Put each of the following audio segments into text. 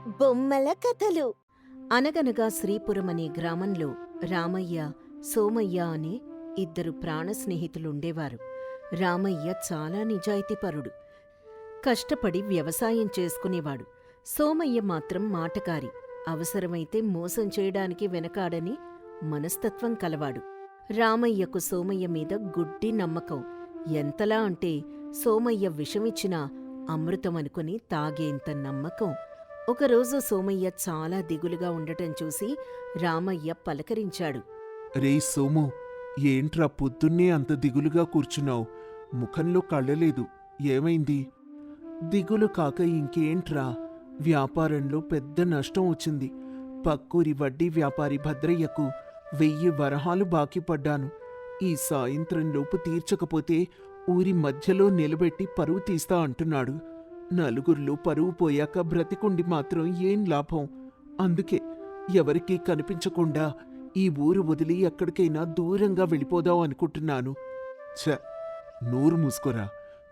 బొమ్మల కథలు. అనగనగా శ్రీపురం అనే గ్రామంలో రామయ్య, సోమయ్య అనే ఇద్దరు ప్రాణ స్నేహితులుండేవారు. రామయ్య చాలా నిజాయితీపరుడు. కష్టపడి వ్యవసాయం చేసుకునేవాడు. సోమయ్య మాత్రం మాటకారి. అవసరమైతే మోసం చేయడానికి వెనకాడని మనస్తత్వం కలవాడు. రామయ్యకు సోమయ్య మీద గుడ్డి నమ్మకం. ఎంతలా అంటే సోమయ్య విషమిచ్చినా అమృతమనుకుని తాగేంత నమ్మకం. ఒకరోజు సోమయ్య చాలా దిగులుగా ఉండటం చూసి రామయ్య పలకరించాడు. రే సోము, ఏంట్రా పొద్దున్నే అంత దిగులుగా కూర్చున్నావు? ముఖంలో కళ్ళలేదు, ఏమైంది? దిగులు కాక ఇంకేంట్రా, వ్యాపారంలో పెద్ద నష్టం వచ్చింది. పక్కూరి వడ్డీ వ్యాపారి భద్రయ్యకు 1000 వరహాలు బాకీ పడ్డాను. ఈ సాయంత్రంలోపు తీర్చకపోతే ఊరి మధ్యలో నిలబెట్టి పరువు తీస్తా అంటున్నాడు. నలుగురిలో పరువు పోయాక బ్రతికుండి మాత్రం ఏం లాభం? అందుకే ఎవరికీ కనిపించకుండా ఈ ఊరు వదిలి ఎక్కడికైనా దూరంగా వెళ్ళిపోదాం అనుకుంటున్నాను. ఛ, నోరు మూసుకోరా.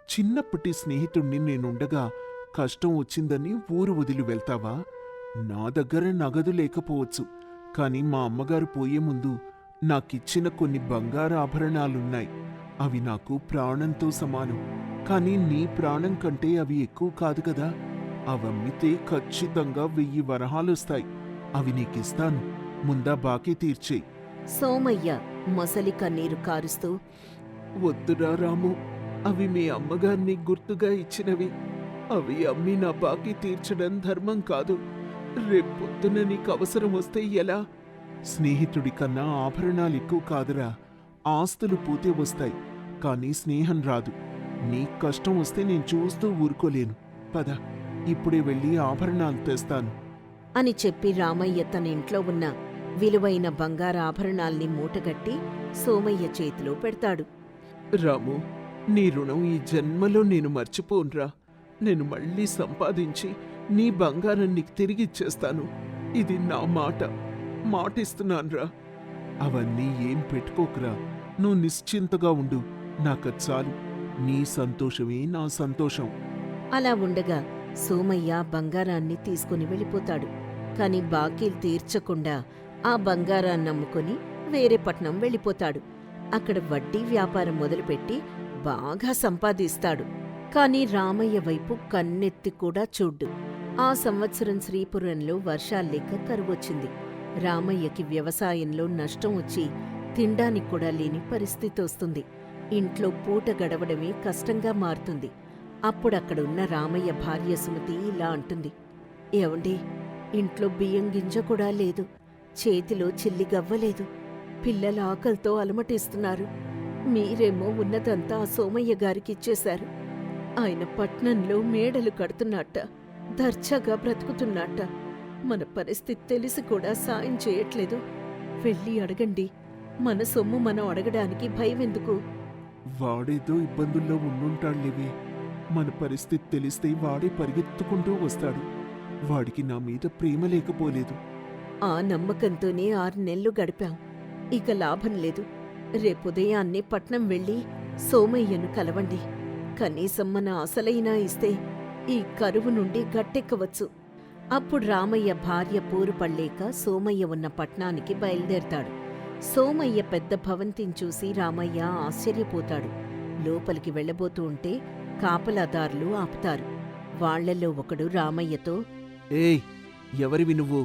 చిన్నప్పటి స్నేహితుణ్ణి నేనుండగా కష్టం వచ్చిందని ఊరు వదిలి వెళ్తావా? నా దగ్గర నగదు లేకపోవచ్చు, కాని మా అమ్మగారు పోయే ముందు నాకిచ్చిన కొన్ని బంగారు ఆభరణాలున్నాయి. అవి నాకు ప్రాణంతో సమానం. కాని నీ ప్రాణం కంటే అవి ఎక్కువ కాదు కదా. అవమ్మితే ఖచ్చితంగా 1000 వరహాలొస్తాయి. అవి నీకిస్తాను, ముందా బాకీ తీర్చేయి. సోమయ్య మొసలి కన్నీరు కారుస్తూ, వద్దురా రాము, అవి మీ అమ్మగారిని గుర్తుగా ఇచ్చినవి. అవి అమ్మి నా బాకీ తీర్చడం ధర్మం కాదు. రేపొద్దున నీకు అవసరం వస్తే ఎలా? స్నేహితుడి కన్నా ఆభరణాలు ఎక్కువ కాదురా. ఆస్తులు పోతే వస్తాయి, కానీ స్నేహం రాదు. నీ కష్టం వస్తే నేను చూస్తూ ఊరుకోలేను. పద, ఇప్పుడే వెళ్ళి ఆభరణాలు తెస్తాను అని చెప్పి రామయ్య తన ఇంట్లో ఉన్న విలువైన బంగారు ఆభరణాల్ని మూటగట్టి సోమయ్య చేతిలో పెడతాడు. రాము, నీ రుణం ఈ జన్మలో నేను మర్చిపోనురా. నేను మళ్ళీ సంపాదించి నీ బంగారం నీకు తిరిగిచ్చేస్తాను. ఇది నా మాట, మాటిస్తున్నాన్రా. అవన్నీ ఏం పెట్టుకోకురా. నువ్వు నిశ్చింతగా ఉండు, నాకది చాలు. నీ సంతోషమే నా సంతోషం. అలా ఉండగా సోమయ్య బంగారాన్ని తీసుకుని వెళ్ళిపోతాడు. కాని బాకీలు తీర్చకుండా ఆ బంగారాన్ని అమ్ముకొని వేరే పట్నం వెళ్ళిపోతాడు. అక్కడ వడ్డీ వ్యాపారం మొదలుపెట్టి బాగా సంపాదిస్తాడు. కాని రామయ్య వైపు కన్నెత్తి కూడా చూడ్డు. ఆ సంవత్సరం శ్రీపురంలో వర్షాల్లేక కరువొచ్చింది. రామయ్యకి వ్యవసాయంలో నష్టం వచ్చి తిండానికి కూడా లేని పరిస్థితి వస్తుంది. ఇంట్లో పూట గడవడమే కష్టంగా మారుతుంది. అప్పుడక్కడున్న రామయ్య భార్య సుమతి ఇలా అంటుంది. ఏవండి, ఇంట్లో బియ్యం గింజ కూడా లేదు, చేతిలో చిల్లిగవ్వలేదు, పిల్లల ఆకలితో అలమటిస్తున్నారు. మీరేమో ఉన్నదంతా ఆ సోమయ్య గారికిచ్చేశారు. ఆయన పట్నంలో మేడలు కడుతున్నట్ట, దర్జాగా బ్రతుకుతున్నట్ట. మన పరిస్థితి తెలిసి కూడా సాయం చేయట్లేదు. వెళ్ళి అడగండి. మన సొమ్ము మనం అడగడానికి భయమెందుకు? వాడేదో ఇబ్బందుల్లో ఉండుంటాడులేవే. మన పరిస్థితి తెలిస్తే వాడే పరిగెత్తుకుంటూ వస్తాడు. వాడికి నా మీద ప్రేమ లేకపోలేదు. ఆ నమ్మకంతోనే 6 నెలలు గడిపాం. ఇక లాభం లేదు. రేపుదయాన్నే పట్నం వెళ్ళి సోమయ్యను కలవండి. కనీసం మన అసలైనా ఇస్తే ఈ కరువు నుండి గట్టెక్కవచ్చు. అప్పుడు రామయ్య భార్య పోరుపడలేక సోమయ్య ఉన్న పట్నానికి బయలుదేరతాడు. సోమయ్య పెద్ద భవంతిని చూసి రామయ్య ఆశ్చర్యపోతాడు. లోపలికి వెళ్లబోతూ ఉంటే కాపలాదారులు ఆపుతారు. వాళ్లలో ఒకడు రామయ్యతో, ఏయ్, ఎవరివి నువ్వు?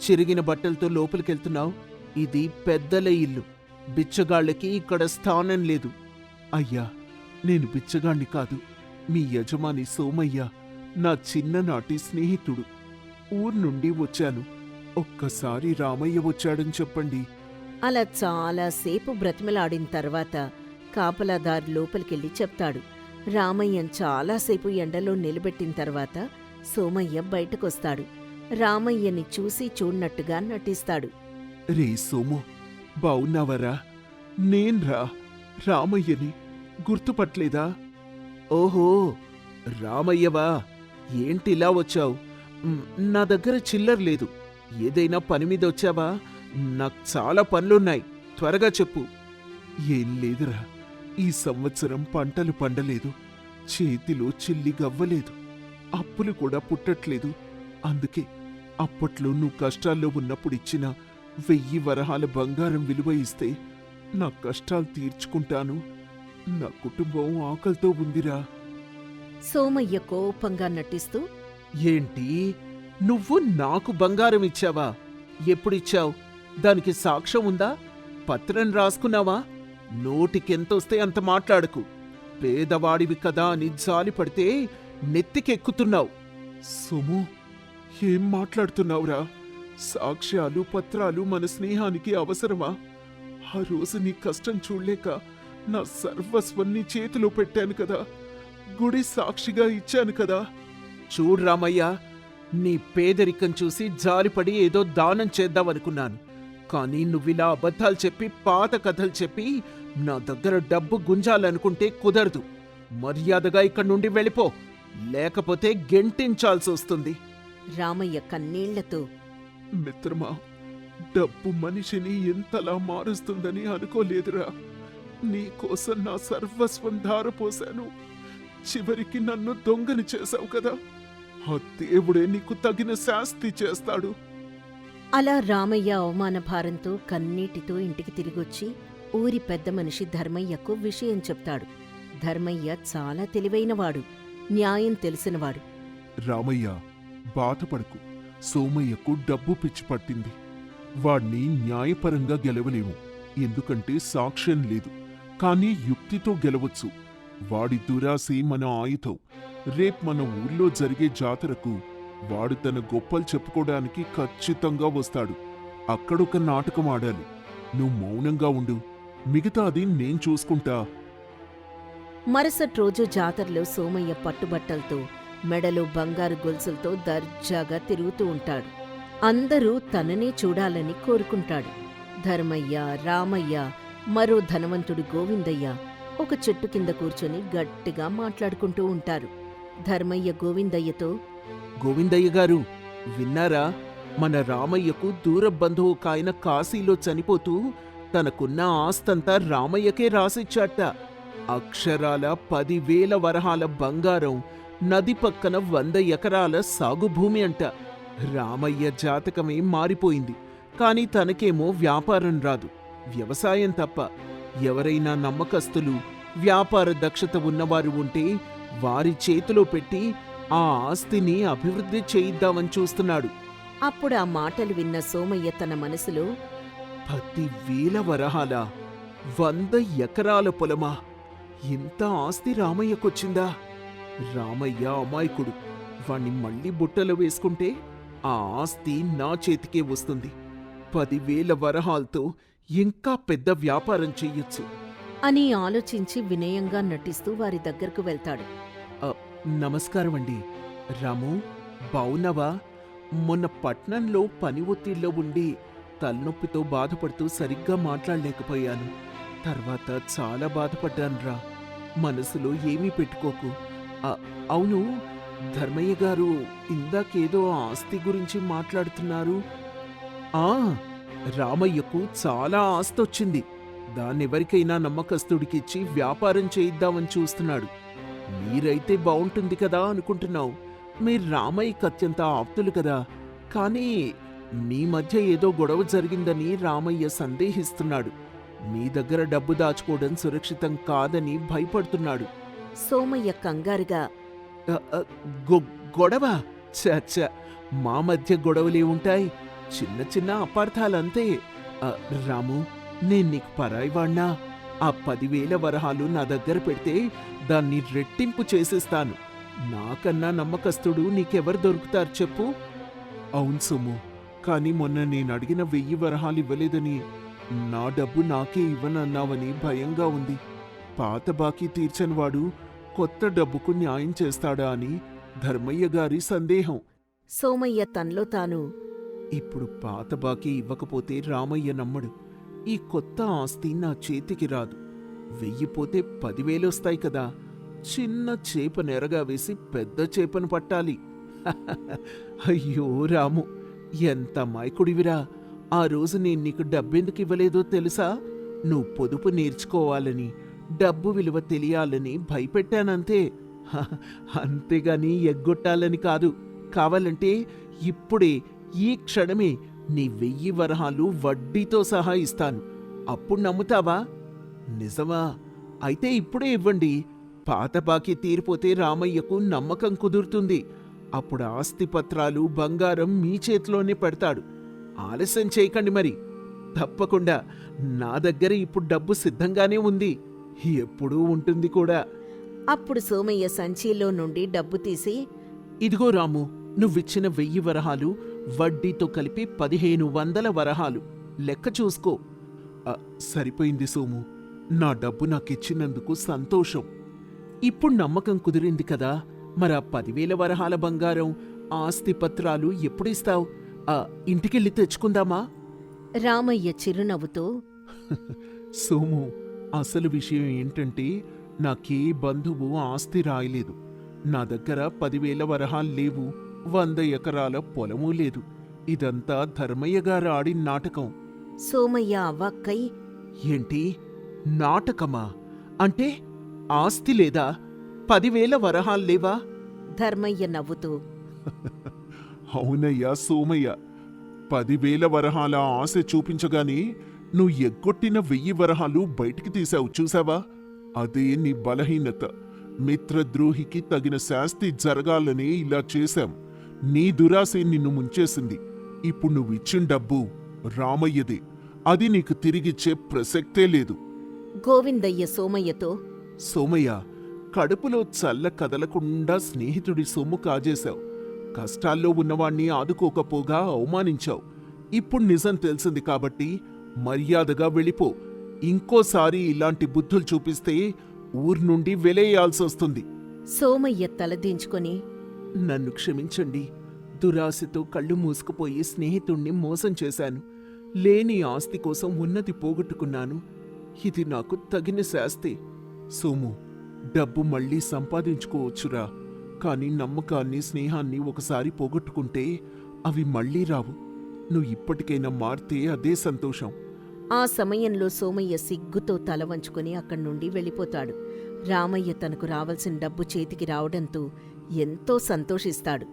చిరిగిన బట్టలతో లోపలికెళ్తున్నావు? ఇది పెద్దల ఇల్లు. బిచ్చగాళ్ళకి ఇక్కడ స్థానం లేదు. అయ్యా, నేను బిచ్చగాణ్ణి కాదు. మీ యజమాని సోమయ్య నా చిన్ననాటి స్నేహితుడు. ఊరు నుండి వచ్చాను. ఒక్కసారి రామయ్య వచ్చాడని చెప్పండి. అలా చాలాసేపు బ్రతిమలాడిన తర్వాత కాపలాదారు లోపలికెళ్ళి చెప్తాడు. రామయ్యన్ చాలాసేపు ఎండలో నిలబెట్టిన తర్వాత సోమయ్య బయటకొస్తాడు. రామయ్యని చూసి చూడ్నట్టుగా నటిస్తాడు. రే సోము, బావున్నావరా? నేన్రా, రామయ్యని. గుర్తుపట్లేదా? ఓహో, రామయ్యవా? ఏంటిలా వచ్చావు? నా దగ్గర చిల్లర లేదు. ఏదైనా పని మీద వచ్చావా? నాకు చాలా పనులున్నాయి, త్వరగా చెప్పు. ఏం లేదురా, ఈ సంవత్సరం పంటలు పండలేదు. చేతిలో చిల్లి గవ్వలేదు. అప్పులు కూడా పుట్టట్లేదు. అందుకే అప్పట్లో నువ్వు కష్టాల్లో ఉన్నప్పుడు ఇచ్చిన 1000 వరహాల బంగారం విలువ ఇస్తే నా కష్టాలు తీర్చుకుంటాను. నా కుటుంబం ఆకలితో ఉందిరా. సోమయ్య కోపంగా నటిస్తూ, ఏంటి, నువ్వు నాకు బంగారం ఇచ్చావా? ఎప్పుడిచ్చావు? దానికి సాక్ష్యం ఉందా? పత్రం రాసుకున్నావా? నోటికెంతొస్తే అంత మాట్లాడకు. పేదవాడివి కదా అని జాలి పడితే నెత్తికెక్కుతున్నావు. సోము, ఏం మాట్లాడుతున్నావురా? సాక్ష్యాలు పత్రాలు మన స్నేహానికి అవసరమా? ఆ రోజు నీ కష్టం చూడలేక నా సర్వస్వం నీ చేతిలో పెట్టాను కదా, గుడి సాక్షిగా ఇచ్చాను కదా. చూడు రామయ్య, నీ పేదరికం చూసి జాలిపడి ఏదో దానం చేద్దామనుకున్నాను. కానీ నువ్విలా అబద్ధాలు చెప్పి పాత కథలు చెప్పి నా దగ్గర డబ్బు గుంజాలనుకుంటే కుదరదు. మర్యాదగా ఇక్కడి నుండి వెళ్ళిపో, లేకపోతే గెంటించాల్సి వస్తుంది. రామయ్య కన్నీళ్లతో, మిత్రమా, డబ్బు మనిషిని ఎంతలా మారుస్తుందని అనుకోలేదురా. నీకోసం నా సర్వస్వం ధారపోశాను. చివరికి నన్ను దొంగని చేశావు కదా. ఆ దేవుడే నీకు తగిన శాస్తి చేస్తాడు. అలా రామయ్య అవమాన భారంతో కన్నీటితో ఇంటికి తిరిగొచ్చి ఊరి పెద్ద మనిషి ధర్మయ్యకు విషయం చెప్తాడు. ధర్మయ్య చాలా తెలివైనవాడు, న్యాయం తెలిసినవాడు. రామయ్య, బాధపడకు. సోమయ్యకు డబ్బు పిచ్చి పట్టింది. వాణ్ణి న్యాయపరంగా గెలవలేము, ఎందుకంటే సాక్ష్యం లేదు. కానీ యుక్తితో గెలవచ్చు. వాడి దురాశే మన ఆయుధం. రేపు మన ఊర్లో జరిగే జాతరకు వాడు తన గొప్పలు చెప్పుకోవడానికి ఖచ్చితంగా వస్తాడు. అక్కడొక నాటకం ఆడాలి. నువ్వు మౌనంగా ఉండు, మిగతాది నేను చూసుకుంటా. మరుసటి రోజు జాతరలో సోమయ్య పట్టుబట్టలతో, మెడలో బంగారు గొలుసులతో దర్జాగా తిరుగుతూ ఉంటాడు. అందరూ తననే చూడాలని కోరుకుంటాడు. ధర్మయ్య, రామయ్య, మరో ధనవంతుడు గోవిందయ్య ఒక చెట్టు కింద కూర్చొని గట్టిగా మాట్లాడుకుంటూ ఉంటారు. ధర్మయ్య గోవిందయ్యతో, గోవిందయ్య గారు, విన్నారా? మన రామయ్యకు దూర బంధువు కాయన కాశీలో చనిపోతూ తనకున్న ఆస్తంతా రామయ్యకే రాసిచ్చాట. అక్షరాల 10,000 వరహాల బంగారం, నది పక్కన 100 ఎకరాల సాగుభూమి అంట. రామయ్య జాతకమే మారిపోయింది. కాని తనకేమో వ్యాపారం రాదు, వ్యవసాయం తప్ప. ఎవరైనా నమ్మకస్తులు, వ్యాపార దక్షత ఉన్నవారు ఉంటే వారి చేతిలో పెట్టి ఆ ఆస్తిని అభివృద్ధి చేయిద్దామని చూస్తున్నాడు. అప్పుడు ఆ మాటలు విన్న సోమయ్య తన మనసులో, 10,000 వరహాల, 100 ఎకరాల పొలమా? ఇంత ఆస్తి రామయ్యకొచ్చిందా? రామయ్య అమాయకుడు. వాణ్ణి మళ్ళీ బుట్టలో వేసుకుంటే ఆ ఆస్తి నా చేతికే వస్తుంది. 10,000 వరహాలతో ఇంకా పెద్ద వ్యాపారం చెయ్యొచ్చు అని ఆలోచించి వినయంగా నటిస్తూ వారి దగ్గరకు వెళ్తాడు. నమస్కారమండి. రాము, బావున్నావా? మొన్న పట్నంలో పని ఒత్తిడిలో ఉండి తలనొప్పితో బాధపడుతూ సరిగ్గా మాట్లాడలేకపోయాను. తర్వాత చాలా బాధపడ్డానురా. మనసులో ఏమీ పెట్టుకోకు. అవును, ధర్మయ్య గారు ఇందాకేదో ఆస్తి గురించి మాట్లాడుతున్నారు. ఆ, రామయ్యకు చాలా ఆస్తొచ్చింది. దాన్నెవరికైనా నమ్మకస్తుడికిచ్చి వ్యాపారం చేయిద్దామని చూస్తున్నాడు. మీరైతే బావుంటుంది కదా అనుకుంటున్నావు. మీరు రామయ్యకి అత్యంత ఆప్తులు కదా. కానీ మీ మధ్య ఏదో గొడవ జరిగిందని రామయ్య సందేహిస్తున్నాడు. మీ దగ్గర డబ్బు దాచుకోవడం సురక్షితం కాదని భయపడుతున్నాడు. సోమయ్య కంగారుగా, గొడవ? చచ్చ, మా మధ్య గొడవలే ఉంటాయి. చిన్న చిన్న అపార్థాలంతే. రాము, నేను నీకు పరాయివాణ్ణా? ఆ 10,000 వరహాలు నా దగ్గర పెడితే దాన్ని రెట్టింపు చేసేస్తాను. నాకన్నా నమ్మకస్తుడు నీకెవరు దొరుకుతారు చెప్పు? అవును సొమ్ము, కాని మొన్న నేనడిగిన 1000 వరహాలు ఇవ్వలేదని, నా డబ్బు నాకే ఇవ్వనన్నావని భయంగా ఉంది. పాత బాకీ తీర్చనివాడు కొత్త డబ్బుకు న్యాయం చేస్తాడా అని ధర్మయ్య గారి సందేహం. సోమయ్య తనలో తాను, ఇప్పుడు పాత బాకీ ఇవ్వకపోతే రామయ్య నమ్మడు. ఈ కొత్త ఆస్తి నా చేతికి రాదు. 1000 పోతే 10,000 వస్తాయి కదా. చిన్న చేప నెరగా వేసి పెద్ద చేపను పట్టాలి. అయ్యో రాము, ఎంత మాయకుడివిరా. ఆ రోజు నేను నీకు డబ్బెందుకు ఇవ్వలేదో తెలుసా? నువ్వు పొదుపు నేర్చుకోవాలని, డబ్బు విలువ తెలియాలని భయపెట్టానంతే. అంతేగాని ఎగ్గొట్టాలని కాదు. కావాలంటే ఇప్పుడే ఈ క్షణమే నీ 1000 వరహాలు వడ్డీతో సహా ఇస్తాను. అప్పుడు నమ్ముతావా? నిజమా? అయితే ఇప్పుడే ఇవ్వండి. పాత బాకీ తీరిపోతే రామయ్యకు నమ్మకం కుదురుతుంది. అప్పుడు ఆస్తిపత్రాలు, బంగారం మీ చేతిలోనే పెడతాడు. ఆలస్యం చేయకండి మరి. తప్పకుండా. నా దగ్గర ఇప్పుడు డబ్బు సిద్ధంగానే ఉంది. ఎప్పుడూ ఉంటుంది కూడా. అప్పుడు సోమయ్య సంచిలో నుండి డబ్బు తీసి, ఇదిగో రాము, నువ్విచ్చిన 1000 వరహాలు వడ్డీతో కలిపి 1500 వరహాలు. లెక్క చూసుకో. సరిపోయింది సోము. నా డబ్బు నాకిచ్చినందుకు సంతోషం. ఇప్పుడు నమ్మకం కుదిరింది కదా. మరా 10,000 వరహాల బంగారం, ఆస్తిపత్రాలు ఎప్పుడిస్తావు? ఇంటికెళ్ళి తెచ్చుకుందామా? రామయ్య చిరునవ్వుతో, సోము, అసలు విషయం ఏంటంటే నాకే బంధువు ఆస్తి రాయలేదు. నా దగ్గర 10,000 వరహాలు లేవు. 100 ఎకరాల పొలమూ లేదు. ఇదంతా ధర్మయ్య గారు ఆడిన నాటకం. సోమయ్య అవాక్కై, ఏంటి? నాటకమా? అంటే ఆస్తి లేదా? 10,000 వరహాలు లేవా? ధర్మయ్య నవ్వుతూ, అవునయ్యా సోమయ్య, 10,000 వరహాల ఆశ చూపించగానే నువ్వు ఎగ్గొట్టిన 1000 వరహాలు బయటికి తీశావు చూసావా? అదే నీ బలహీనత. మిత్రద్రోహికి తగిన శాస్తి జరగాలనే ఇలా చేశాం. నీ దురాశే నిన్ను ముంచేసింది. ఇప్పుడు నువ్విచ్చిన డబ్బు రామయ్యదే. అది నీకు తిరిగిచ్చే ప్రసక్తే లేదు. గోవిందయ్య సోమయ్యతో, సోమయ్య, కడుపులో చల్ల కదలకుండా స్నేహితుడి సొమ్ము కాజేశావు. కష్టాల్లో ఉన్నవాణ్ణి ఆదుకోకపోగా అవమానించావు. ఇప్పుడు నిజం తెలిసింది కాబట్టి మర్యాదగా వెళ్ళిపో. ఇంకోసారి ఇలాంటి బుద్ధులు చూపిస్తే ఊరు నుండి వెలేయాల్సొస్తుంది. సోమయ్య తలదించుకొని, నన్ను క్షమించండి. దురాశతో కళ్ళు మూసుకుపోయి స్నేహితుణ్ణి మోసం చేశాను. లేని ఆస్తి కోసం ఉన్నది పోగొట్టుకున్నాను. ఇది నాకు తగిన శాస్తి. సోము, డబ్బు మళ్ళీ సంపాదించుకోవచ్చురా. కాని నమ్మకాన్ని, స్నేహాన్ని ఒకసారి పోగొట్టుకుంటే అవి మళ్ళీ రావు. నువ్వు ఇప్పటికైనా మారితే అదే సంతోషం. ఆ సమయంలో సోమయ్య సిగ్గుతో తల వంచుకొని అక్కడి నుండి వెళ్ళిపోతాడు. రామయ్య తనకు రావాల్సిన డబ్బు చేతికి రావడంతో ఎంతో సంతోషిస్తాడు.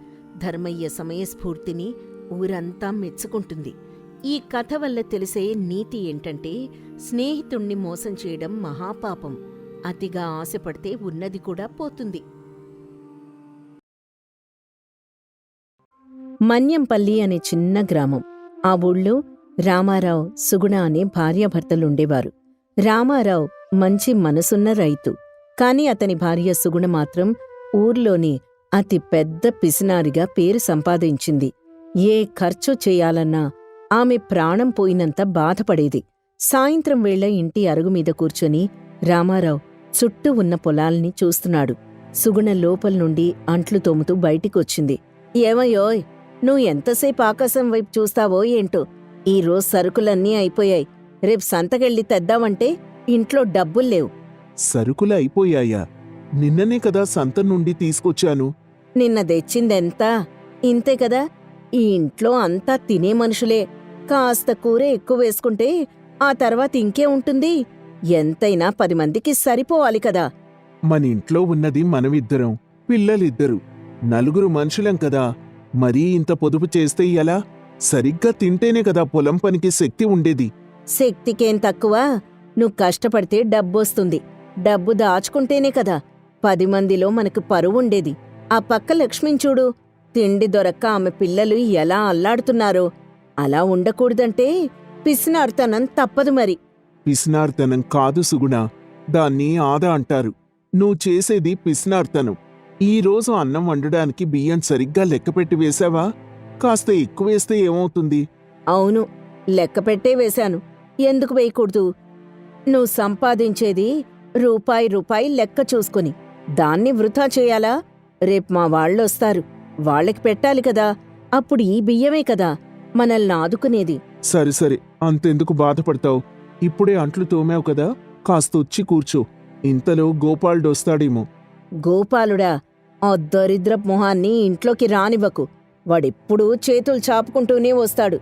ధర్మయ్య సమయస్ఫూర్తిని ఊరంతా మెచ్చుకుంటుంది. ఈ కథ వల్ల తెలిసే నీతి ఏంటంటే, స్నేహితుణ్ణి మోసం చేయడం మహాపాపం. అతిగా ఆశపడితే ఉన్నది కూడా పోతుంది. మన్యంపల్లి అనే చిన్న గ్రామం. ఆ ఊళ్ళో రామారావు, సుగుణ అనే భార్యాభర్తలుండేవారు. రామారావు మంచి మనసున్న రైతు. కాని అతని భార్య సుగుణ మాత్రం ఊర్లోని అతి పెద్ద పిసినారిగా పేరు సంపాదించింది. ఏ ఖర్చు చేయాలన్నా ఆమె ప్రాణం పోయినంత బాధపడేది. సాయంత్రం వేళ ఇంటి అరుగుమీద కూర్చొని రామారావు చుట్టూ ఉన్న పొలాల్ని చూస్తున్నాడు. సుగుణ లోపల నుండి అంట్లు తోముతూ బయటికొచ్చింది. ఏమయ్యోయ్, నువ్వు ఎంతసేపు ఆకాశం వైపు చూస్తావో ఏంటో. ఈరోజు సరుకులన్నీ అయిపోయాయి. రేపు సంతకెళ్ళి తెద్దామంటే ఇంట్లో డబ్బుల్లేవు. సరుకులు అయిపోయాయా? నిన్ననే కదా సంత నుండి తీసుకొచ్చాను. నిన్న తెచ్చిందెంత? ఇంతే కదా. ఈ ఇంట్లో అంతా తినే మనుషులే. కాస్త కూర ఎక్కువ వేసుకుంటే ఆ తర్వాత ఇంకే ఉంటుంది. ఎంతైనా 10 మందికి సరిపోవాలి కదా. మన ఇంట్లో ఉన్నది మనమిద్దరం, పిల్లలిద్దరు, 4 మనుషులం కదా. మరీ ఇంత పొదుపు చేస్తే ఎలా? సరిగ్గా తింటేనే కదా పొలం పనికి శక్తి ఉండేది. శక్తికేం తక్కువ? నువ్వు కష్టపడితే డబ్బొస్తుంది. డబ్బు దాచుకుంటేనే కదా 10 మందిలో మనకు పరువుండేది. ఆ పక్క లక్ష్మిని చూడు. తిండి దొరక్క ఆమె పిల్లలు ఎలా అల్లాడుతున్నారో. అలా ఉండకూడదంటే పిసినార్తనం తప్పదు మరి. పిసినార్తనం కాదు సుగుణ, దాన్ని ఆదా అంటారు. నువ్వు చేసేది పిసినార్తనం. ఈరోజు అన్నం వండడానికి బియ్యం సరిగ్గా లెక్కపెట్టి వేశావా? కాస్త ఎక్కువేస్తే ఏమవుతుంది? అవును, లెక్కపెట్టే వేశాను. ఎందుకు వేయకూడదు? నువ్వు సంపాదించేది రూపాయి లెక్క చూసుకుని దాన్ని వృధా చేయాలా? రేపు మా వాళ్ళొస్తారు, వాళ్ళకి పెట్టాలి కదా. అప్పుడు ఈ బియ్యమే కదా మనల్ని ఆదుకునేది. సరే సరే, అంతెందుకు బాధపడతావు? ఇప్పుడే అంట్లు తోమావు కదా, కాస్తొచ్చి కూర్చో. ఇంతలో గోపాలుడొస్తాడేమో. గోపాలుడా? ఆ దరిద్రపు మొహాన్ని ఇంట్లోకి రానివ్వకు. వాడెప్పుడూ చేతులు చాపుకుంటూనే వస్తాడు.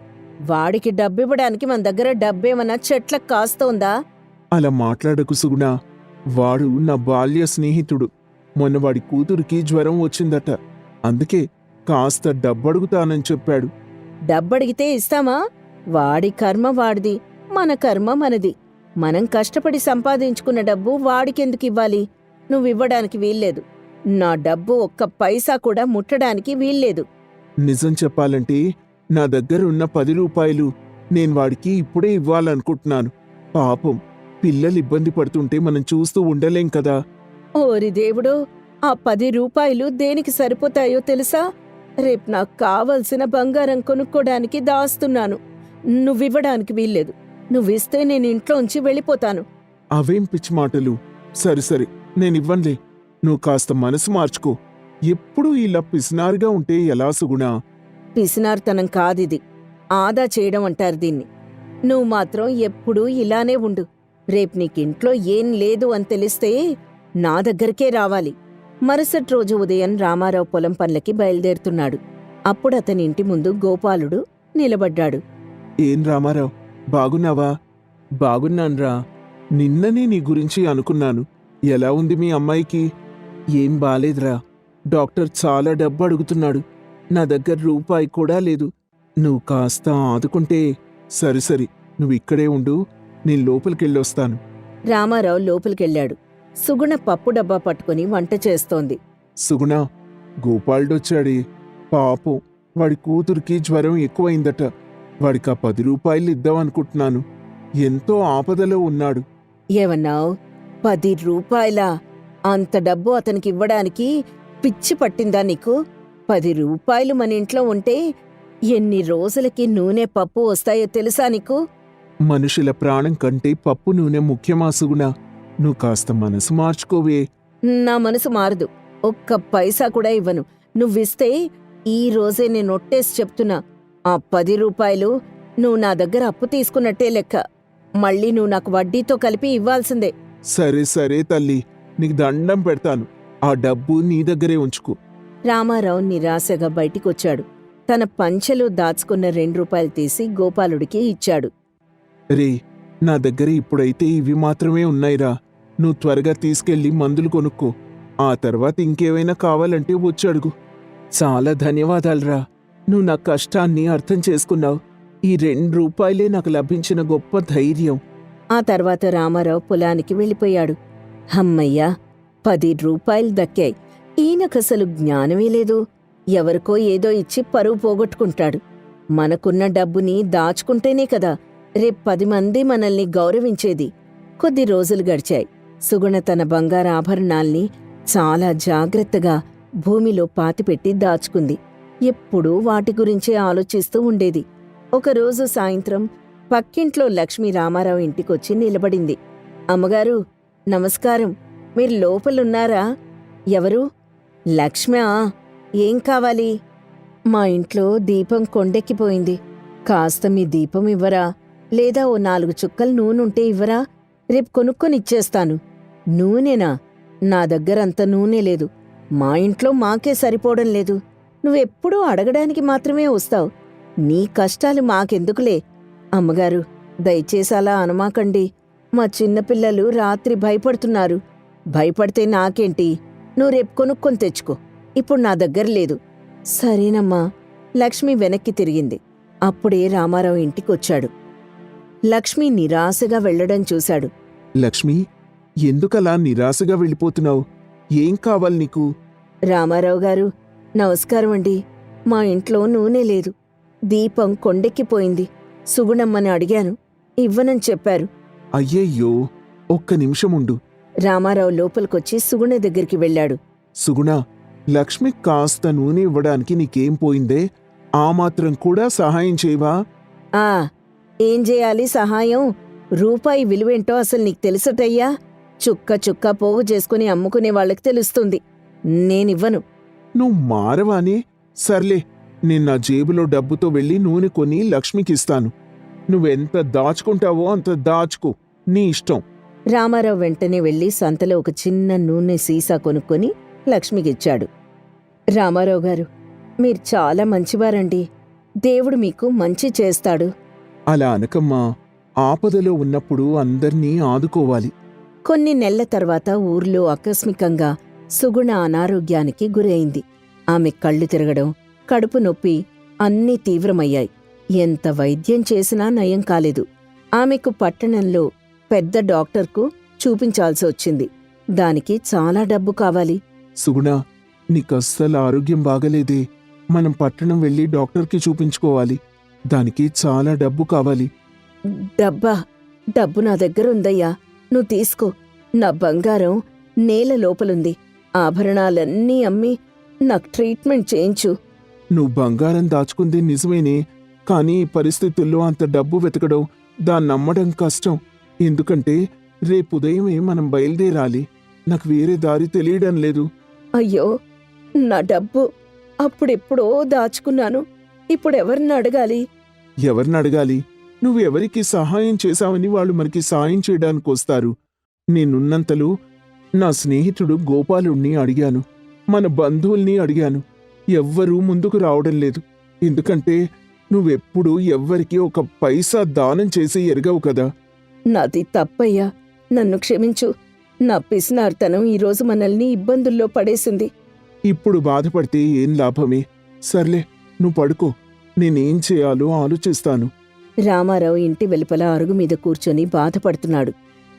వాడికి డబ్బివ్వడానికి మన దగ్గర డబ్బేమన్నా చెట్లకు కాస్తోందా? అలా మాట్లాడకు సుగుణ. వాడు నా బాల్య స్నేహితుడు. మొన్న వాడి కూతురికి జ్వరం వచ్చిందట. అందుకే కాస్త డబ్బడుగుతానని చెప్పాడు. డబ్బడిగితే ఇస్తామా? వాడి కర్మ వాడిది, మన కర్మ మనది. మనం కష్టపడి సంపాదించుకున్న డబ్బు వాడికెందుకివ్వాలి? నువ్వివ్వడానికి వీల్లేదు. నా డబ్బు ఒక్క పైసా కూడా ముట్టడానికి వీల్లేదు. నిజం చెప్పాలంటే నా దగ్గర ఉన్న 10 రూపాయలు నేను వాడికి ఇప్పుడే ఇవ్వాలనుకుంటున్నాను. పాపం పిల్లలు ఇబ్బంది పడుతుంటే మనం చూస్తూ ఉండలేం కదా. ఓరి దేవుడో, ఆ 10 రూపాయలు దేనికి సరిపోతాయో తెలుసా? రేపు నాకు కావలసిన బంగారం కొనుక్కోడానికి దాస్తున్నాను. నువ్వివ్వడానికి వీల్లేదు. నువ్విస్తే నేను ఇంట్లోంచి వెళ్ళిపోతాను. అవేం పిచ్చి మాటలు. సరే నేనివ్వనులే. నువ్వు కాస్త మనసు మార్చుకో. ఎప్పుడూ ఇలా పిసినారుగా ఉంటే ఎలా సుగుణా? పిసినార్తనం కాదిది, ఆదా చేయడం అంటారు దీన్ని. నువ్వు మాత్రం ఎప్పుడూ ఇలానే ఉండు. రేపు నీకింట్లో ఏం లేదు అని తెలిస్తే నా దగ్గరకే రావాలి. మరుసటి రోజు ఉదయం రామారావు పొలం పనులకి బయలుదేరుతున్నాడు. అప్పుడు అతని ఇంటి ముందు గోపాలుడు నిలబడ్డాడు. ఏం రామారావు, బాగున్నావా? బాగున్నాన్రా. నిన్ననే నీ గురించి అనుకున్నాను. ఎలా ఉంది మీ అమ్మాయికి? ఏం బాలేదురా. డాక్టర్ చాలా డబ్బు అడుగుతున్నాడు. నా దగ్గర రూపాయి కూడా లేదు. నువ్వు కాస్త ఆదుకుంటే. సరే నువ్విక్కడే ఉండు, నేను లోపలికెళ్ళొస్తాను. రామారావు లోపలికెళ్ళాడు. సుగుణ పప్పు డబ్బా పట్టుకుని వంట చేస్తోంది. సుగుణ, గోపాలుడొచ్చాడే. పాపం వాడి కూతురికి జ్వరం ఎక్కువైందట. వాడికి 10 రూపాయలు ఇద్దామనుకుంటున్నాను. ఎంతో ఆపదలో ఉన్నాడు. ఏమన్నావ్? 10 రూపాయలా? అంత డబ్బు అతనికివ్వడానికి పిచ్చి పట్టిందా నీకు? 10 రూపాయలు మన ఇంట్లో ఉంటే ఎన్ని రోజులకి నూనె పప్పు వస్తాయో తెలుసా నీకు? మనుషుల ప్రాణం కంటే పప్పు నూనె ముఖ్యమా సుగుణ? నువ్వు కాస్త మనసు మార్చుకోవే. నా మనసు మారదు. ఒక్క పైసా కూడా ఇవ్వను. నువ్విస్తే ఈ రోజే నేను ఒట్టేసి చెప్తున్నా. ఆ 10 రూపాయలు నువ్వు నా దగ్గర అప్పు తీసుకున్నట్టే లెక్క. మళ్ళీ నువ్వు నాకు వడ్డీతో కలిపి ఇవ్వాల్సిందే. సరే తల్లి, నీకు దండం పెడతాను. ఆ డబ్బు నీ దగ్గరే ఉంచుకో. రామారావు నిరాశగా బయటికొచ్చాడు. తన పంచెలో దాచుకున్న 2 రూపాయలు తీసి గోపాలుడికి ఇచ్చాడు. రే, నా దగ్గర ఇప్పుడైతే ఇవి మాత్రమే ఉన్నాయిరా. నువ్వు త్వరగా తీసుకెళ్లి మందులు కొనుక్కో. ఆ తర్వాత ఇంకేమైనా కావాలంటే వచ్చి చాలా ధన్యవాదాలురా. నువ్వు నా కష్టాన్ని అర్థం చేసుకున్నావు. ఈ 2 రూపాయలే నాకు లభించిన గొప్ప ధైర్యం. ఆ తర్వాత రామారావు పొలానికి వెళ్ళిపోయాడు. హమ్మయ్యా, 10 రూపాయలు దక్కాయి. ఈయనకసలు జ్ఞానమే లేదు. ఎవరికో ఏదో ఇచ్చి పరువు పోగొట్టుకుంటాడు. మనకున్న డబ్బుని దాచుకుంటేనే కదా రేపు 10 మంది మనల్ని గౌరవించేది. కొద్ది రోజులు గడిచాయి. సుగుణ తన బంగారు ఆభరణాల్ని చాలా జాగ్రత్తగా భూమిలో పాతిపెట్టి దాచుకుంది. ఎప్పుడూ వాటి గురించే ఆలోచిస్తూ ఉండేది. ఒకరోజు సాయంత్రం పక్కింట్లో లక్ష్మి రామారావు ఇంటికొచ్చి నిలబడింది. అమ్మగారు, నమస్కారం. మీరు లోపలున్నారా? ఎవరు? లక్ష్మ్యా? ఏం కావాలి? మా ఇంట్లో దీపం కొండెక్కిపోయింది. కాస్త మీ దీపం ఇవ్వరా? లేదా ఓ 4 చుక్కలు నూనెంటే ఇవ్వరా? రేపు కొనుక్కొనిచ్చేస్తాను. నూనెనా? నా దగ్గరంత నూనె లేదు. మా ఇంట్లో మాకే సరిపోవడం లేదు. నువ్వెప్పుడూ అడగడానికి మాత్రమే వస్తావు. నీ కష్టాలు మాకెందుకులే. అమ్మగారు, దయచేసి అలా అనమాకండి. మా చిన్నపిల్లలు రాత్రి భయపడుతున్నారు. భయపడితే నాకేంటి? నువ్వు రేపు కొనుక్కొని తెచ్చుకో. ఇప్పుడు నా దగ్గర లేదు. సరేనమ్మా. లక్ష్మి వెనక్కి తిరిగింది. అప్పుడే రామారావు ఇంటికొచ్చాడు. లక్ష్మి నిరాశగా వెళ్లడం చూశాడు. లక్ష్మి, ఎందుకలా నిరాశగా వెళ్ళిపోతున్నావు? ఏం కావాలి నీకు? రామారావు గారు, నమస్కారం అండి. మా ఇంట్లో నూనె లేదు. దీపం కొండెక్కిపోయింది. సుగుణమ్మని అడిగాను, ఇవ్వనని చెప్పారు. అయ్యయ్యో, ఒక్క నిమిషముండు. రామారావు లోపలికొచ్చి సుగుణ దగ్గరికి వెళ్ళాడు. సుగుణ, లక్ష్మి కాస్త నూనె ఇవ్వడానికి నీకేం పోయిందే? ఆ మాత్రం కూడా సహాయం చేయవా? ఆ, ఏం చేయాలి సహాయం? రూపాయి విలువేంటో అసలు నీకు తెలుసటయ్యా? చుక్క చుక్క పోగు చేసుకుని అమ్ముకునే వాళ్ళకి తెలుస్తుంది. నేనివ్వను. నువ్వు మారవానే? సర్లే, నేను నా జేబులో డబ్బుతో వెళ్ళి నూనె కొని లక్ష్మికిస్తాను. నువ్వెంత దాచుకుంటావో అంత దాచుకో, నీ ఇష్టం. రామారావు వెంటనే వెళ్లి సంతలో ఒక చిన్న నూనె సీసా కొనుక్కొని లక్ష్మికిచ్చాడు. రామారావు గారు, మీరు చాలా మంచివారండి. దేవుడు మీకు మంచి చేస్తాడు. అలా అనకమ్మా. ఆపదలో ఉన్నప్పుడు అందర్నీ ఆదుకోవాలి. కొన్ని నెలల తర్వాత ఊర్లో ఆకస్మికంగా సుగుణ అనారోగ్యానికి గురైంది. ఆమె కళ్ళు తిరగడం, కడుపు నొప్పి అన్నీ తీవ్రమయ్యాయి. ఎంత వైద్యం చేసినా నయం కాలేదు. ఆమెకు పట్టణంలో పెద్ద డాక్టర్కు చూపించాల్సి వచ్చింది. దానికి చాలా డబ్బు కావాలి. సుగుణ, నీకస్సలు ఆరోగ్యం బాగలేదే. మనం పట్టణం వెళ్ళి డాక్టర్కి చూపించుకోవాలి. దానికి చాలా డబ్బు కావాలి. డబ్బా? డబ్బు నా దగ్గర ఉందయ్యా, నువ్వు తీసుకో. నా బంగారం నేల లోపలుంది. ఆభరణాలన్నీ అమ్మి నాకు ట్రీట్మెంట్ చేయించు. నువ్వు బంగారం దాచుకుంది నిజమేనే, కానీ ఈ పరిస్థితుల్లో అంత డబ్బు వెతకడం, దాన్ని నమ్మడం కష్టం. ఎందుకంటే రేపుదయమే మనం బయలుదేరాలి. నాకు వేరే దారి తెలియడం లేదు. అయ్యో, నా డబ్బు అప్పుడెప్పుడో దాచుకున్నాను. ఇప్పుడెవరిని అడగాలి? ఎవరిని అడగాలి? నువ్వెవరికి సహాయం చేశావని వాళ్ళు మనకి సాయం చేయడానికి వస్తారు. నేనున్నంతలో నా స్నేహితుడు గోపాలుణ్ణి అడిగాను, మన బంధువుల్ని అడిగాను. ఎవ్వరూ ముందుకు రావడం లేదు. ఎందుకంటే నువ్వెప్పుడూ ఎవ్వరికి ఒక పైసా దానం చేసి ఎరగవు కదా. నాది తప్పయ్యా, నన్ను క్షమించు. నా పిసినార్తనం ఈరోజు మనల్ని ఇబ్బందుల్లో పడేసింది. ఇప్పుడు బాధపడితే ఏం లాభమే? సర్లే, నువ్వు పడుకో. నేనేం చేయాలో ఆలోచిస్తాను. రామారావు ఇంటి వెలుపల అరుగు మీద కూర్చొని బాధపడుతున్నాడు.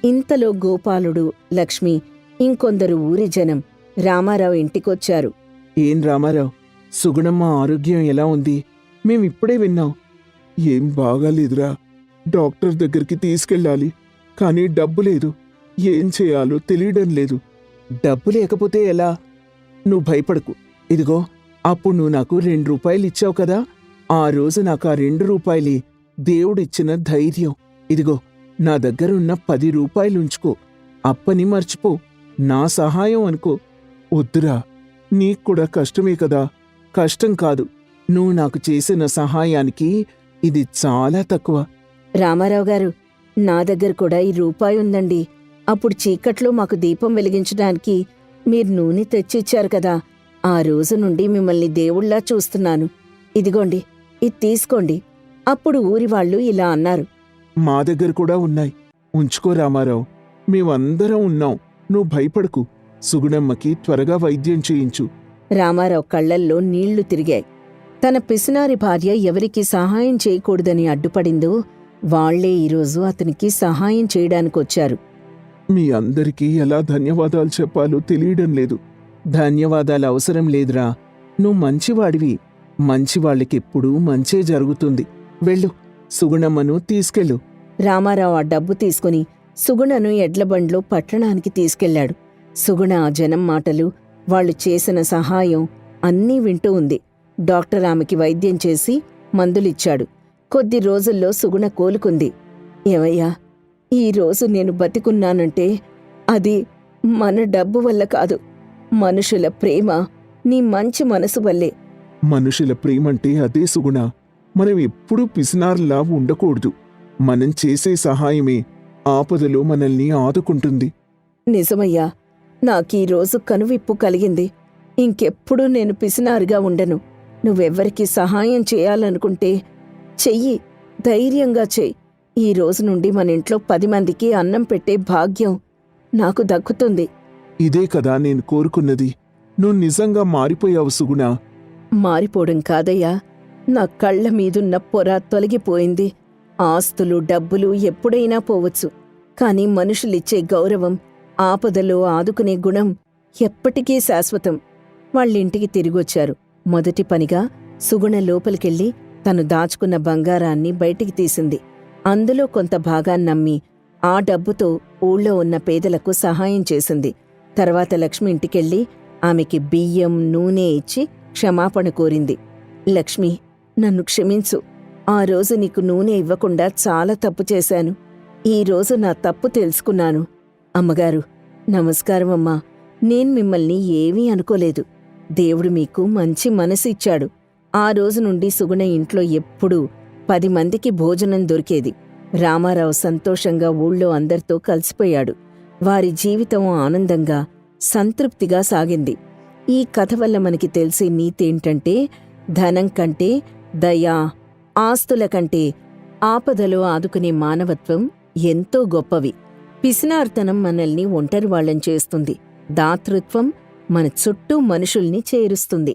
ఇంతలో గోపాలుడు, లక్ష్మి, ఇంకొందరు ఊరి జనం రామారావు ఇంటికొచ్చారు. ఏం రామారావు, సుగుణమ్మ ఆరోగ్యం ఎలా ఉంది? మేమిప్పుడే విన్నాం. ఏం బాగాలేదురా. డాక్టర్ దగ్గరికి తీసుకెళ్ళాలి, కానీ డబ్బు లేదు. ఏం చేయాలో తెలియడం లేదు. డబ్బు లేకపోతే ఎలా? నువ్వు భయపడకు. ఇదిగో, అప్పుడు నువ్వు నాకు 2 రూపాయలు ఇచ్చావు కదా, ఆ రోజు నాకు ఆ 2 రూపాయలే దేవుడిచ్చిన ధైర్యం. ఇదిగో, నా దగ్గరున్న 10 రూపాయలు ఉంచుకో. అప్పని మర్చిపో. నా సహాయం అనుకో. వద్దురా, నీక్కూడా కష్టమే కదా. కష్టం కాదు, నువ్వు నాకు చేసిన సహాయానికి ఇది చాలా తక్కువ. రామారావు గారు, నా దగ్గర కూడా ఈ రూపాయి ఉందండి. అప్పుడు చీకట్లో మాకు దీపం వెలిగించడానికి మీరు నూనె తెచ్చిచ్చారు కదా, ఆ రోజు నుండి మిమ్మల్ని దేవుళ్లా చూస్తున్నాను. ఇదిగోండి, ఇది తీసుకోండి. అప్పుడు ఊరివాళ్లు ఇలా అన్నారు. మా దగ్గర కూడా ఉన్నాయి, ఉంచుకో రామారావు. మేమందరం ఉన్నాం, నువ్వు భయపడకు. సుగుణమ్మకి త్వరగా వైద్యం చేయించు. రామారావు కళ్లల్లో నీళ్లు తిరిగాయి. తన పిసినారి భార్య ఎవరికి సహాయం చేయకూడదని అడ్డుపడిందో వాళ్లే ఈరోజు అతనికి సహాయం చేయడానికొచ్చారు. మీ అందరికీ ఎలా ధన్యవాదాలు చెప్పాలో తెలియడం లేదు. ధన్యవాదాలు అవసరం లేదురా, నువ్వు మంచివాడివి. మంచివాళ్ళకెప్పుడూ మంచే జరుగుతుంది. వెళ్ళు, సుగుణమ్మను తీసుకెళ్ళు. రామారావు ఆ డబ్బు తీసుకుని సుగుణను ఎడ్లబండ్లో పట్టణానికి తీసుకెళ్లాడు. సుగుణ ఆ జనం మాటలు, వాళ్లు చేసిన సహాయం అన్నీ వింటూ ఉంది. డాక్టర్ ఆమెకి వైద్యం చేసి మందులిచ్చాడు. కొద్ది రోజుల్లో సుగుణ కోలుకుంది. ఏమయ్యా, ఈరోజు నేను బతికున్నానంటే అది మన డబ్బు వల్ల కాదు, మనుషుల ప్రేమ, నీ మంచి మనసు వల్లే. మనుషుల ప్రేమంటే అదే సుగుణ. మనం ఎప్పుడూ పిసినారులా ఉండకూడదు. మనం చేసే సహాయమే ఆపదలో మనల్ని ఆదుకుంటుంది. నిజమయ్యా, నాకీరోజు కనువిప్పు కలిగింది. ఇంకెప్పుడూ నేను పిసినారుగా ఉండను. నువ్వెవ్వరికి సహాయం చేయాలనుకుంటే చెయ్యి, ధైర్యంగా చెయ్యి. ఈ రోజు నుండి మన ఇంట్లో 10 మందికి అన్నం పెట్టే భాగ్యం నాకు దక్కుతుంది. ఇదే కదా నేను కోరుకున్నది. నువ్వు నిజంగా మారిపోయావు సుగుణ. మారిపోవడం కాదయ్యా, నా కళ్ల మీదున్న పొర తొలగిపోయింది. ఆస్తులు, డబ్బులు ఎప్పుడైనా పోవచ్చు, కాని మనుషులిచ్చే గౌరవం, ఆపదలో ఆదుకునే గుణం ఎప్పటికీ శాశ్వతం. వాళ్ళింటికి తిరిగొచ్చారు. మొదటి పనిగా సుగుణ లోపలికెళ్ళి తను దాచుకున్న బంగారాన్ని బయటికి తీసింది. అందులో కొంత భాగాన్నమ్మి ఆ డబ్బుతో ఊళ్ళో ఉన్న పేదలకు సహాయం చేసింది. తర్వాత లక్ష్మి ఇంటికెళ్ళి ఆమెకి బియ్యం, నూనె ఇచ్చి క్షమాపణ కోరింది. లక్ష్మి, నన్ను క్షమించు. ఆ రోజు నీకు నూనె ఇవ్వకుండా చాలా తప్పు చేశాను. ఈరోజు నా తప్పు తెలుసుకున్నాను. అమ్మగారు, నమస్కారం అమ్మా. నేను మిమ్మల్ని ఏమీ అనుకోలేదు. దేవుడు మీకు మంచి మనసు ఇచ్చాడు. ఆ రోజు నుండి సుగుణ ఇంట్లో ఎప్పుడూ 10 మందికి భోజనం దొరికేది. రామారావు సంతోషంగా ఊళ్ళో అందరితో కలిసిపోయాడు. వారి జీవితం ఆనందంగా, సంతృప్తిగా సాగింది. ఈ కథ వల్ల మనకి తెలిసే నీతేంటంటే, ధనం కంటే దయ, ఆస్తుల కంటే ఆపదలో ఆదుకునే మానవత్వం ఎంతో గొప్పవి. పిసినార్తనం మనల్ని ఒంటరివాళ్లం చేస్తుంది. దాతృత్వం మన చుట్టూ మనుషుల్ని చేరుస్తుంది.